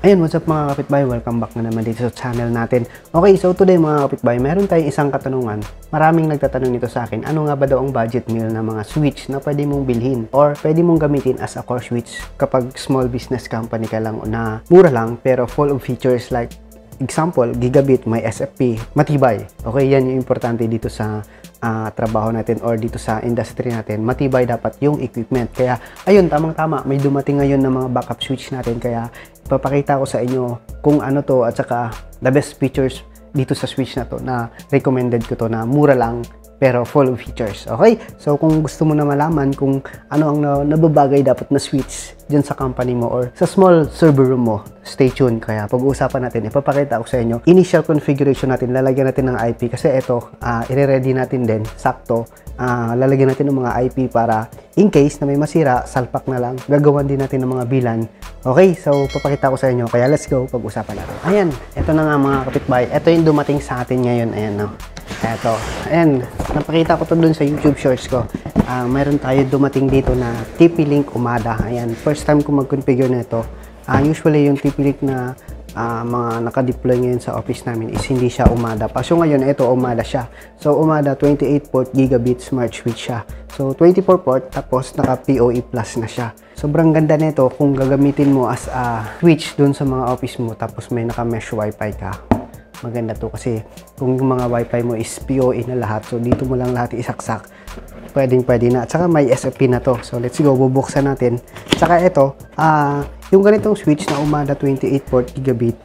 Ayun, what's up mga kapitbahay? Welcome back na naman dito sa channel natin. Okay, so today mga kapitbahay, meron tayong isang katanungan. Maraming nagtatanong nito sa akin, ano nga ba daw ang budget meal na mga switch na pwede mong bilhin or pwede mong gamitin as a core switch kapag small business company ka lang na mura lang pero full of features like example, gigabit, may SFP, matibay. Okay, yan yung importante dito sa trabaho natin or dito sa industry natin. Matibay dapat yung equipment. Kaya, ayun, tamang-tama, may dumating ngayon na mga backup switch natin. Kaya, ipapakita ko sa inyo kung ano to at saka the best features dito sa switch na to na recommended ko to na mura lang pero full of features. Okay? So, kung gusto mo na malaman kung ano ang nababagay dapat na switch dyan sa company mo or sa small server room mo, stay tuned. Kaya pag-uusapan natin, ipapakita ko sa inyo. Initial configuration natin, lalagyan natin ng IP kasi ito, i-ready natin din, sakto. Lalagyan natin ng mga IP para in case na may masira, salpak na lang. Gagawan din natin ng mga bilan. Okay, so papakita ko sa inyo. Kaya let's go, pag-usapan natin. Ayan, ito na nga mga kapitbahay. Ito yung dumating sa atin ngayon. Ayan, no. Ito. Ayan, napakita ko to dun sa YouTube shorts ko. Mayroon tayo dumating dito na TP-Link Umada. Ayan, first time ko mag-configure na ito. Usually yung TP-Link na mga naka-deploy ngayon sa office namin is hindi siya Umada pa. So ngayon, ito Umada siya. So Umada 28 port gigabit smart switch siya. So 24 port tapos naka PoE plus na siya. Sobrang ganda nito kung gagamitin mo as a switch dun sa mga office mo tapos may naka-mesh wifi ka. Maganda to kasi kung yung mga wifi mo is PoE na lahat, so dito mo lang lahat isaksak, pwede na. At saka may SFP na to. So let's go, bubuksan natin. Saka ito, yung ganitong switch na Umada 28 port gigabit,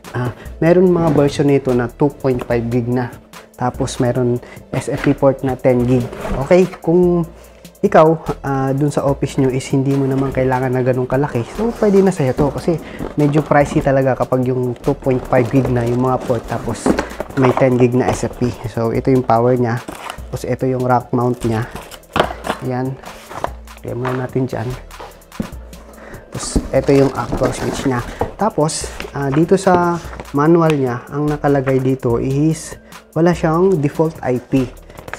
meron mga version nito na 2.5 gig na. Tapos meron SFP port na 10 gig. Okay, kung ikaw, dun sa office nyo is hindi mo naman kailangan na ganun kalaki, so pwede na sa'yo to kasi medyo pricey talaga kapag yung 2.5 gig na yung mga port tapos may 10 gig na SFP. So ito yung power nya, tapos ito yung rack mount nya. Ayan, kaya muna natin dyan. Tapos ito yung actual switch nya. Tapos dito sa manual nya, ang nakalagay dito is wala siyang default IP.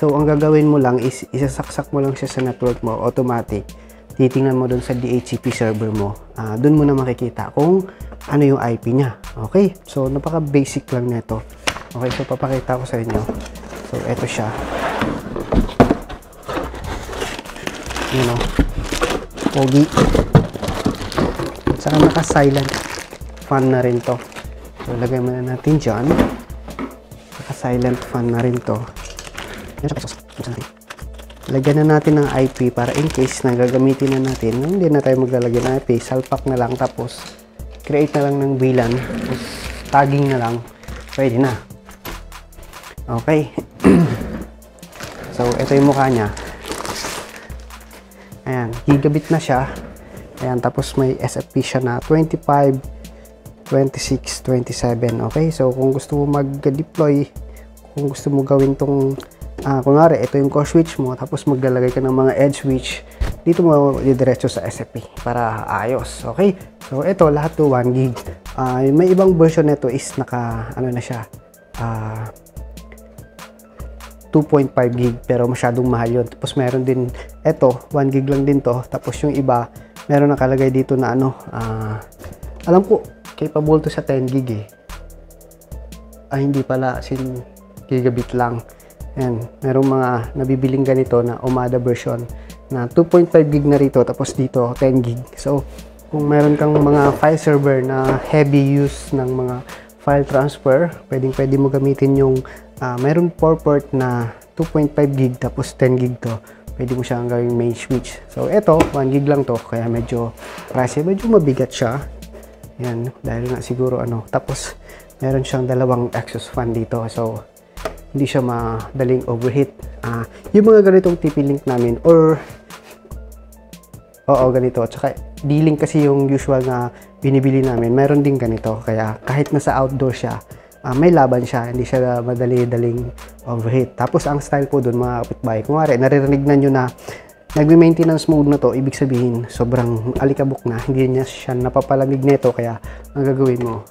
So, ang gagawin mo lang is isasaksak mo lang siya sa network mo, automatic. Titingnan mo dun sa DHCP server mo. Dun mo na makikita kung ano yung IP niya. Okay? So, napaka-basic lang nito. Okay, so papakita ko sa inyo. So, eto siya. Yun o. Pogi. Saka naka-silent fan na rin to. So, lagay mo na natin dyan. Naka-silent fan na rin to. Lagyan na natin ng IP para in case na gagamitin na natin, hindi na tayo maglalagay ng IP, salpak na lang tapos create na lang ng VLAN, tapos tagging na lang, pwede na. Okay. So ito yung mukha nya. Ayan, gigabit na siya. Ayan, tapos may SFP siya na 25, 26, 27. Okay, so kung gusto mo mag-deploy, kung gusto mo gawin tong kunwari, ito yung core switch mo, tapos maglalagay ka ng mga edge switch, dito mo didiretso sa SFP para ayos. Okay? So, ito, lahat to 1 gig. May ibang version nito is naka, ano na siya, 2.5 gig, pero masyadong mahal yun. Tapos, meron din, ito, 1 gig lang din to. Tapos, yung iba, meron nakalagay dito na ano, alam ko, capable to sa 10 gig eh. Hindi pala, gigabit lang. Ayan, merong mga nabibiling ganito na Umada version na 2.5 gig na rito tapos dito 10 gig. So, kung meron kang mga file server na heavy use ng mga file transfer, pwede mo gamitin yung meron 4 port na 2.5 gig tapos 10 gig to. Pwede mo siyang gawing main switch. So, ito, 1 gig lang to kaya medyo pricey, medyo mabigat siya. Ayan, dahil nga siguro ano. Tapos, meron siyang dalawang exhaust fan dito. So, hindi siya madaling overheat. Yung mga ganitong TP-Link namin or ganito. Tsaka D-Link kasi yung usual na binibili namin. Mayroon din ganito. Kaya kahit nasa outdoor siya, may laban siya. Hindi siya madali-daling overheat. Tapos ang style po dun mga kapitbahay. Kung wari, naririnig na nyo na nagme-maintenance mode na to, ibig sabihin sobrang alikabok na. Hindi niya siya napapalamig nito. Kaya ang gagawin mo,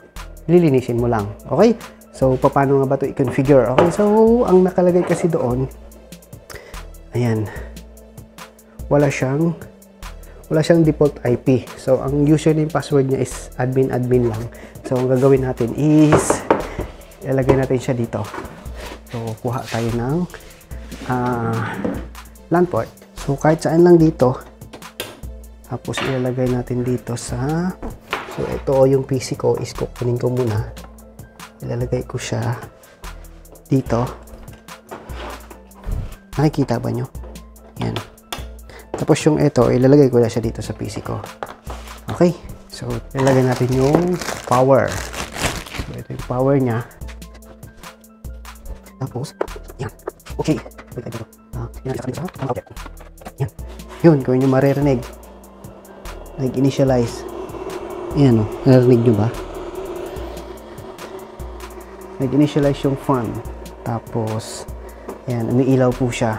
lilinisin mo lang. Okay? So, paano nga ba ito i-configure? Okay, so, ang nakalagay kasi doon, ayan, wala siyang wala siyang default IP. So, ang username password niya is admin lang. So, ang gagawin natin is ilalagay natin siya dito. So, kuha tayo ng LAN port. So, kahit saan lang dito. Tapos, ilalagay natin dito sa... So, ito yung PC ko is kukunin ko muna. Ilalagay ko siya dito. Nakikita ba nyo? Yan. Tapos yung ito, ilalagay ko na siya dito sa PC ko. Okay. So, ilalagay natin yung power. So, ito yung power niya. Tapos, yan. Okay. Yan. Yun, kung nyo maririnig. Nag-initialize. Yan o. Narinig nyo ba? Nag-initialize yung fan. Tapos, yan, umiilaw po siya.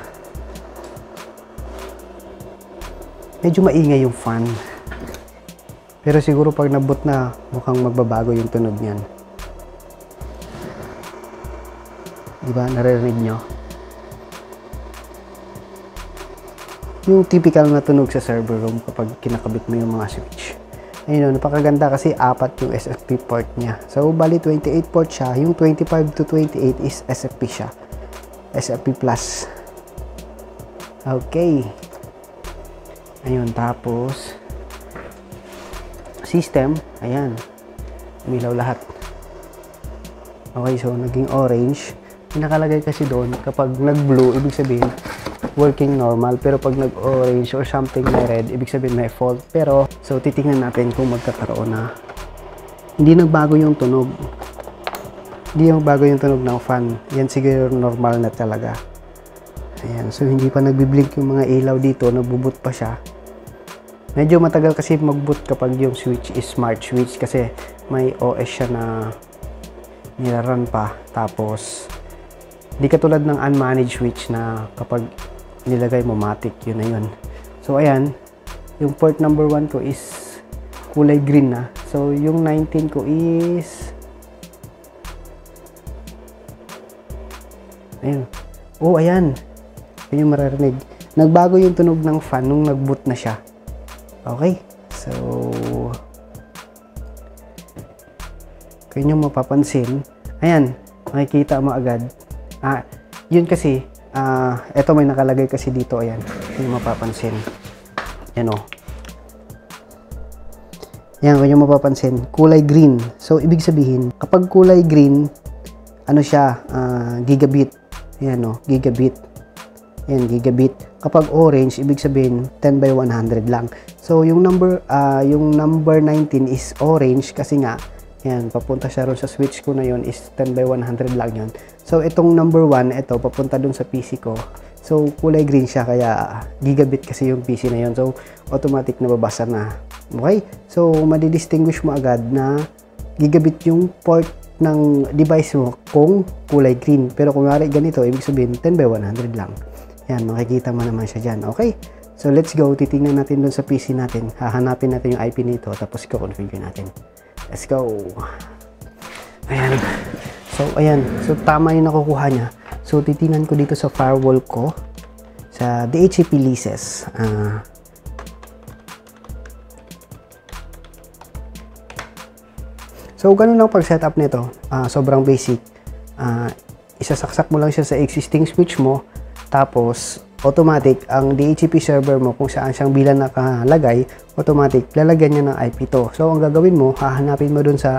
Medyo maingay yung fan. Pero siguro pag nabot na, mukhang magbabago yung tunog niyan. Diba? Naririnig nyo? Yung typical na tunog sa server room kapag kinakabit mo yung mga switch. Ayun, napakaganda kasi 4 yung SFP port niya. So, bali 28 port siya. Yung 25 to 28 is SFP siya. SFP Plus. Okay. Ayun, tapos system, ayan. Umilaw lahat. Okay, so naging orange. Nakalagay kasi doon, kapag nag-blue, ibig sabihin working normal. Pero pag nag-orange or something na red, ibig sabihin may fault. Pero, so titingnan natin kung magkakaroon na. Hindi nagbago yung tunog. Hindi yung bago yung tunog ng fan. Yan siguro normal na talaga. Ayan. So, hindi pa nagbiblink yung mga ilaw dito. Nagbuboot pa siya. Medyo matagal kasi magboot kapag yung switch is smart switch. Kasi may OS siya na niraran pa. Tapos, di katulad ng unmanaged switch na kapag nilagay mo matic, yun na yun. So, ayan. Yung port number 1 ko is kulay green na. So, yung 19 ko is... Ayun. Oh, ayan. Yun yung mararinig. Nagbago yung tunog ng fan nung nag-boot na siya. Okay. So, kung nyo mapapansin, ayan, makikita mo agad. Yun kasi, eto may nakalagay kasi dito, ayan. Kung nyo mapapansin. Yan o. Yan, kung nyo mapapansin, kulay green. So, ibig sabihin, kapag kulay green, ano siya, gigabit. Yan o, gigabit. Yan, gigabit. Kapag orange, ibig sabihin 10 by 100 lang. So, yung number 19 is orange kasi nga, yan, papunta siya ron sa switch ko na yun is 10 by 100 lang yun. So, itong number 1, ito, papunta dun sa PC ko. So, kulay green siya, kaya gigabit kasi yung PC na yun. So, automatic nababasa na. Okay? So, madidistinguish mo agad na gigabit yung port ng device mo kung kulay green. Pero kung nga ganito, ibig sabihin 10 by 100 lang. Yan, makikita mo naman siya dyan. Okay? So, let's go. Titingnan natin dun sa PC natin. Hahanapin natin yung IP nito, tapos i-configure natin. Let's go. Ayan. So, ayan. So, tama yung nakukuha niya. So, titingnan ko dito sa firewall ko. Sa DHCP leases. So, ganun lang pag-setup nito. Sobrang basic. Isasaksak mo lang siya sa existing switch mo. Tapos, automatic, ang DHCP server mo, kung saan siyang bilan nakalagay, automatic, lalagyan niya ng IP to. So, ang gagawin mo, hahanapin mo dun sa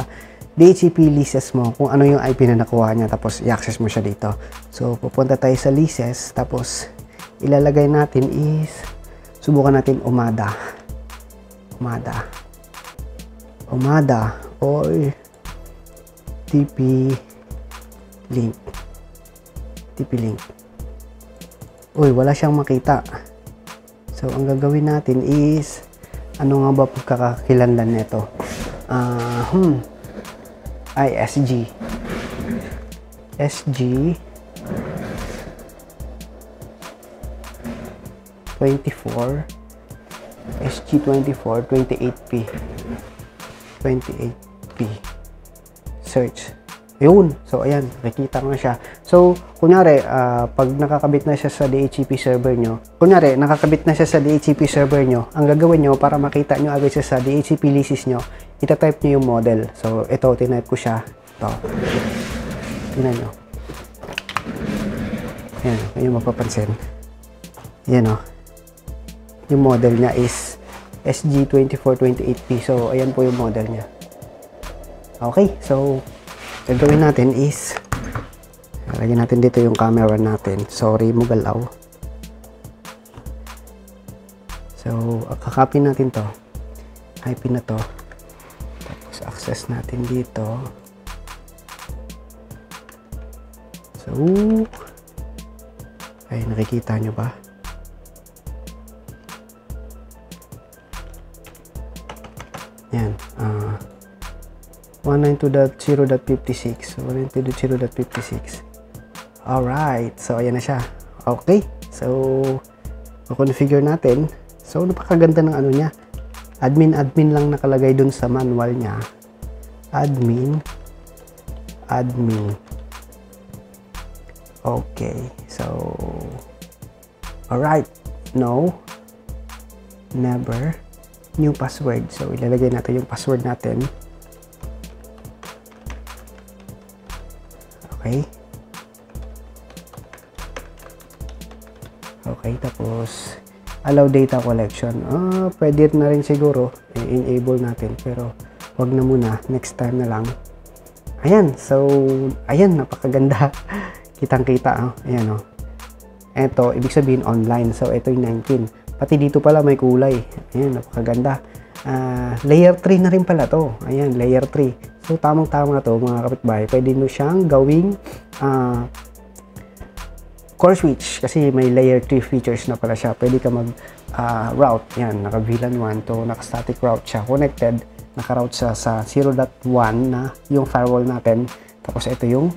DHCP leases mo, kung ano yung IP na nakuha niya, tapos i-access mo siya dito. So, pupunta tayo sa leases, tapos, ilalagay natin is, subukan natin Omada. Or TP-Link. Uy, wala siyang makita. So, ang gagawin natin is, ano nga ba pagkakakilanlan nito? SG 24 SG24 28P search. Yun. So, ayan. Nakikita mo na siya. So, kunyari, pag nakakabit na siya sa DHCP server nyo, ang gagawin nyo para makita nyo agad siya sa DHCP leases nyo, itatype nyo yung model. So, ito, tinype ko siya. Ito. Tingnan nyo. Ayan. Yung mapapansin. Ayan, o. Yung model niya is SG2428P. So, ayan po yung model niya. Okay. So, gagawin natin is lagyan natin dito yung camera natin. Sorry, mugalaw. So, kakopy natin to. IP na to. Tapos, access natin dito. So, ay, nakikita nyo ba? Yan. 192.0.56. 192.0.56. Alright. So, ayan na siya. Okay. So, configure natin. So, napakaganda ng ano niya. Admin lang nakalagay dun sa manual niya. Admin. Okay. So, alright. No. Never. New password. So, ilalagay natin yung password natin. Okay. Okay, tapos allow data collection. Pwede na rin siguro i-enable natin, pero wag na muna, next time na lang. Ayan, so ayan, napakaganda. Kitang-kita, ayan, oh. Ito, ibig sabihin online. So ito yung 19. Pati dito pala may kulay. Ayan, napakaganda. Layer 3 na rin pala to. Ayan, layer 3. So, tamang-tama to mga kapitbahay. Pwede nyo siyang gawing core switch kasi may layer 3 features na pala siya. Pwede ka mag-route. Yan, naka-VLAN 1 to naka-static route siya. Connected, naka-route siya sa 0.1 na yung firewall natin. Tapos, ito yung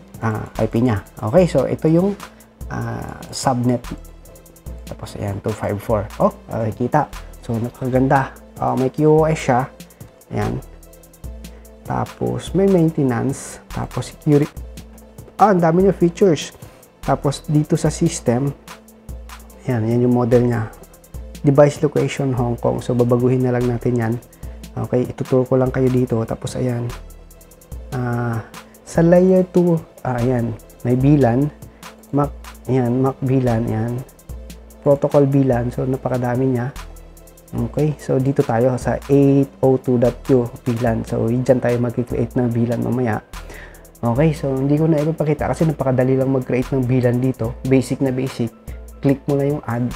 IP niya. Okay, so ito yung subnet. Tapos, ayan, 254. Oh, kita. So, napakaganda. May QoS siya. Ayan. Tapos, may maintenance. Tapos, security. Ang dami niya features. Tapos, dito sa system, yan yung model niya. Device location, Hong Kong. So, babaguhin na lang natin yan. Okay, ituturo ko lang kayo dito. Tapos, ayan. Sa layer 2, ayan, may VLAN. MAC VLAN, ayan. Protocol VLAN. So, napakadami niya. Okay, so dito tayo sa 802.2 VLAN. So, dyan tayo mag-create ng VLAN mamaya. Okay, so hindi ko na ipapakita kasi napakadali lang mag-create ng VLAN dito. Basic na basic. Click mo na yung add.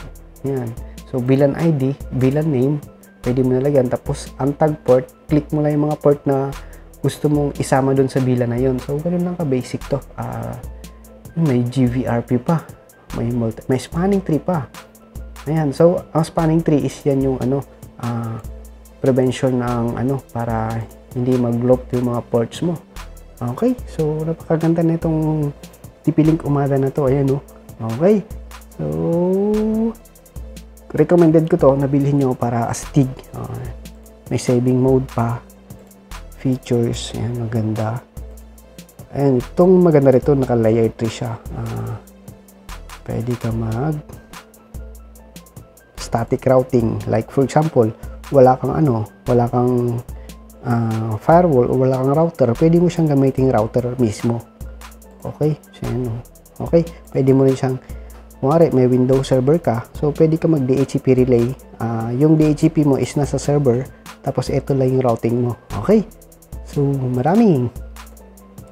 Yan. So, VLAN ID, VLAN name, pwede mo nalagyan. Tapos, ang tag port, click mo na yung mga port na gusto mong isama dun sa VLAN na yun. So, ganun lang ka-basic to. May GVRP pa. May spanning tree pa. Ayan, so ang spanning tree is yan yung prevention ng para hindi mag-loop yung mga ports mo. Okay, so napakaganda na itong TP-Link Umada na to. Ayan, oh. Okay, so recommended ko to, nabilhin nyo para astig. May saving mode pa, features, ayan, maganda. Ayan, itong maganda rito, naka-layer 3 siya. Pwede ka static routing, like for example wala kang firewall o wala kang router, pwede mo siyang gamitin router mismo. Okay, so yan, okay, pwede mo rin siyang, kumari may Windows server ka, so pwede ka mag DHCP relay. Yung DHCP mo is nasa server, tapos ito lang yung routing mo. Okay, so maraming,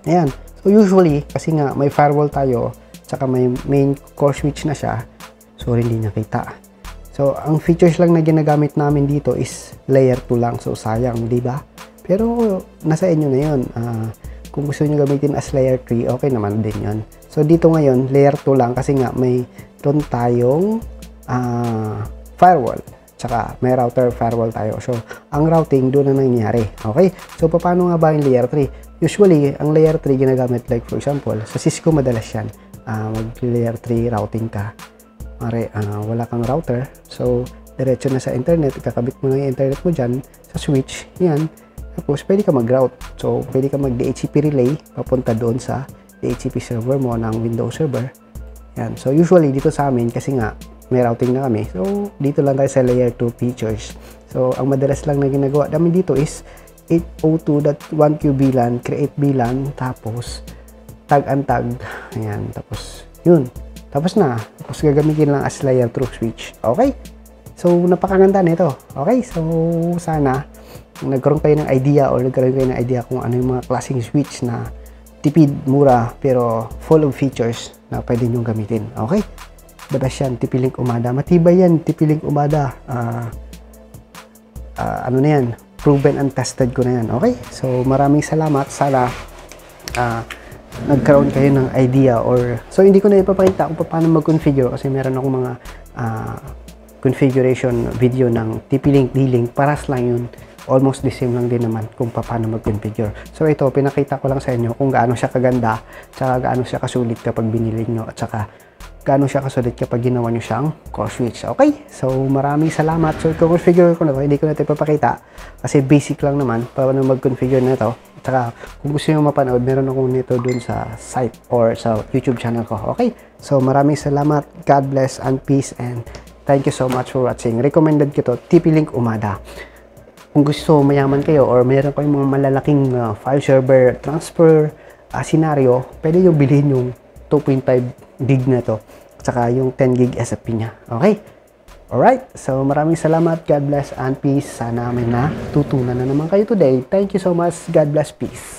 ayan. So usually kasi nga may firewall tayo, tsaka may main core switch na siya, so hindi niya kita. So, ang features lang na ginagamit namin dito is layer 2 lang. So, sayang, di ba? Pero, nasa inyo na yun. Kung gusto nyo gamitin as layer 3, okay naman din yun. So, dito ngayon, layer 2 lang kasi nga mayroon tayong firewall. Tsaka, may router firewall tayo. So, ang routing doon na nangyayari. Okay? So, paano nga ba yung layer 3? Usually, ang layer 3 ginagamit, like for example, sa Cisco madalas yan. Mag-layer 3 routing ka. Wala kang router, so diretso na sa internet, ikakabit mo na yung internet mo dyan sa switch, yan, Tapos, pwede ka mag-route. So, pwede ka mag-DHCP relay papunta doon sa DHCP server mo ng Windows Server. Yan. So, usually, dito sa amin, kasi nga, may routing na kami. So, dito lang tayo sa layer 2 features. So, ang madalas lang na ginagawa namin dito is 802.1q VLAN, create VLAN, tapos tag and tag. Ayan. Tapos, yun. Tapos na. Tapos, gagamitin lang as layer 2 switch. Okay? So, napakaganda nito. Okay? So, sana nagkaroon kayo ng idea or nagkaroon kayo ng idea kung ano yung mga klaseng switch na tipid, mura, pero full of features na pwede nyo gamitin. Okay? The best yan, TP-Link Umada. Matibay yan, TP-Link Umada. Ano na yan? Proven and tested ko na yan. Okay? So, maraming salamat. Sana nagkaroon kayo ng idea or... So, hindi ko na ipapakita kung paano mag-configure kasi meron akong mga configuration video ng TP-Link, D-Link. Paras lang yun. Almost the same lang din naman kung paano mag-configure. So, ito, pinakita ko lang sa inyo kung gaano siya kaganda, tsaka gaano siya kasulit kapag binili nyo, at saka gaano siya kasulit kapag ginawa nyo siyang core switch. Okay? So, maraming salamat. So, i-configure ko na ito. Hindi ko na ito ipapakita kasi basic lang naman paano mag-configure na ito. At saka, kung gusto nyo mapanood, meron ako nito dun sa site or sa YouTube channel ko. Okay? So, maraming salamat. God bless and peace and thank you so much for watching. Recommended ko to, TP-Link Umada. Kung gusto mayaman kayo or meron kayong mga malalaking file server transfer scenario, pwede nyo bilhin yung 2.5 gig na to at saka yung 10 gig SFP nya. Okay? Alright? So, maraming salamat. God bless and peace. Sana may natutunan na naman kayo today. Thank you so much. God bless. Peace.